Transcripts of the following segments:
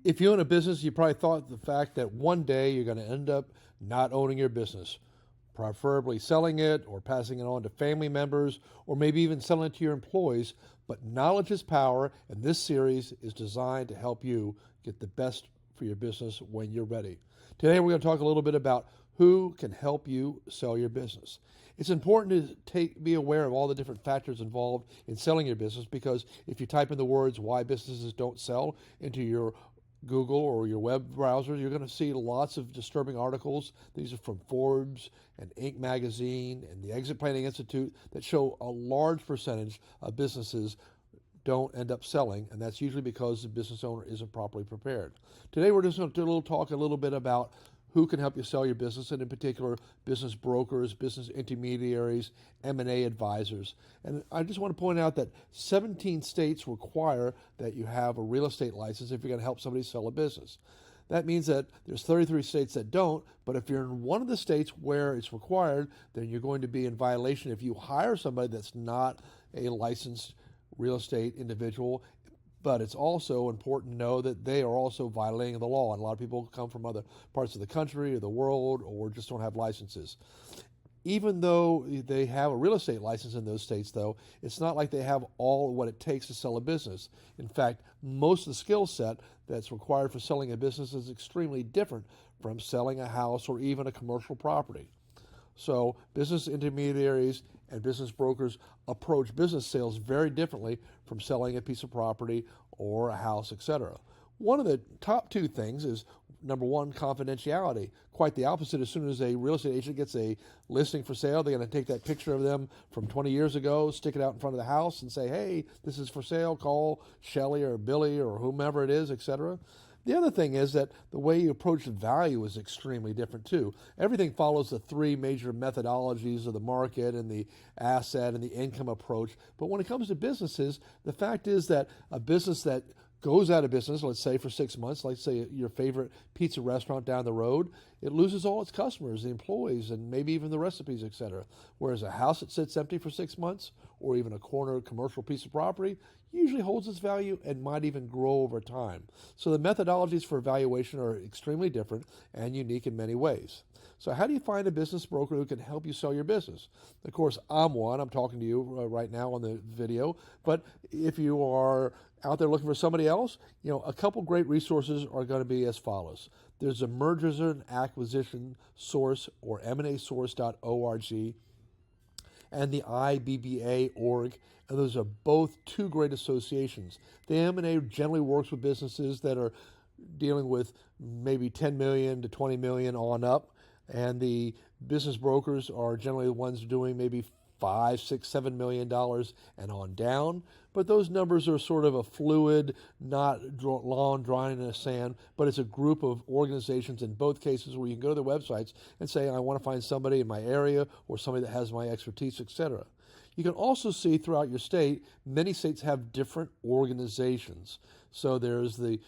If you own a business, you probably thought the fact that one day you're going to end up not owning your business, preferably selling it or passing it on to family members or maybe even selling it to your employees. But knowledge is power, and this series is designed to help you get the best for your business when you're ready. Today we're going to talk a little bit about who can help you sell your business. It's important to be aware of all the different factors involved in selling your business, because if you type in the words "why businesses don't sell" into your Google or your web browser, you're going to see lots of disturbing articles. These are from Forbes and Inc. magazine and the Exit Planning Institute that show a large percentage of businesses don't end up selling, and that's usually because the business owner isn't properly prepared. Today we're just going to talk a little bit about who can help you sell your business, and in particular, business brokers, business intermediaries, M&A advisors. And I just want to point out that 17 states require that you have a real estate license if you're going to help somebody sell a business. That means that there's 33 states that don't, but if you're in one of the states where it's required, then you're going to be in violation if you hire somebody that's not a licensed real estate individual. But it's also important to know that they are also violating the law. And a lot of people come from other parts of the country or the world or just don't have licenses. Even though they have a real estate license in those states, though, it's not like they have all what it takes to sell a business. In fact, most of the skill set that's required for selling a business is extremely different from selling a house or even a commercial property. So business intermediaries and business brokers approach business sales very differently from selling a piece of property or a house, etc. One of the top two things is, number one, confidentiality. Quite the opposite. As soon as a real estate agent gets a listing for sale, they're going to take that picture of them from 20 years ago, stick it out in front of the house and say, hey, this is for sale, call Shelley or Billy or whomever it is, etc. The other thing is that the way you approach value is extremely different too. Everything follows the three major methodologies of the market and the asset and the income approach. But when it comes to businesses, the fact is that a business that goes out of business, let's say for 6 months, like say your favorite pizza restaurant down the road, it loses all its customers, the employees, and maybe even the recipes, etc. Whereas a house that sits empty for 6 months, or even a corner commercial piece of property, usually holds its value and might even grow over time. So the methodologies for evaluation are extremely different and unique in many ways. So how do you find a business broker who can help you sell your business? Of course, I'm one. I'm talking to you right now on the video. But if you are out there looking for somebody else, a couple great resources are going to be as follows. There's a mergers and acquisition source, or mnasource.org, and the IBBA.org, and those are both two great associations. The M&A generally works with businesses that are dealing with maybe 10 million to 20 million on up, and the business brokers are generally the ones doing maybe $5, $6, $7 million and on down. But those numbers are sort of a fluid, not long drawn in the sand, but it's a group of organizations in both cases where you can go to their websites and say, I want to find somebody in my area or somebody that has my expertise, etc. You can also see throughout your state, many states have different organizations. So there's the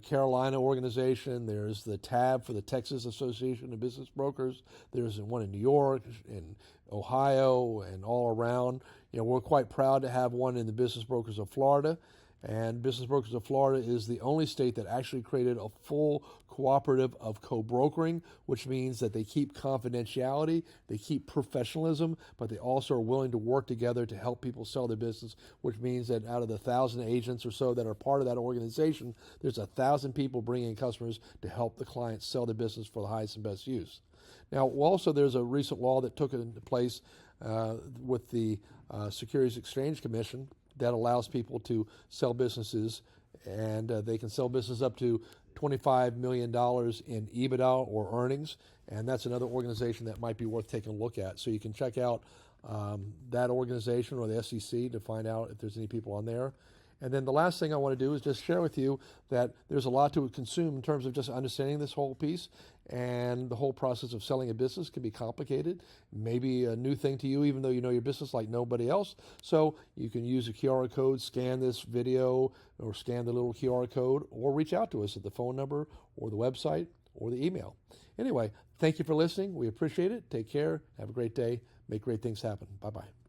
Carolina organization, there's the TAB for the Texas Association of Business Brokers, there's one in New York, in Ohio, and all around. We're quite proud to have one in the Business Brokers of Florida. And Business Brokers of Florida is the only state that actually created a full cooperative of co-brokering, which means that they keep confidentiality, they keep professionalism, but they also are willing to work together to help people sell their business, which means that out of the 1,000 agents or so that are part of that organization, there's 1,000 people bringing in customers to help the clients sell their business for the highest and best use. Now, also there's a recent law that took into place with the Securities Exchange Commission that allows people to sell businesses, and they can sell business up to $25 million in EBITDA or earnings, and that's another organization that might be worth taking a look at. So you can check out that organization or the SEC to find out if there's any people on there. And then the last thing I want to do is just share with you that there's a lot to consume in terms of just understanding this whole piece, and the whole process of selling a business can be complicated, maybe a new thing to you, even though you know your business like nobody else. So you can use a QR code, scan this video, or scan the little QR code, or reach out to us at the phone number or the website or the email. Anyway, thank you for listening. We appreciate it. Take care. Have a great day. Make great things happen. Bye-bye.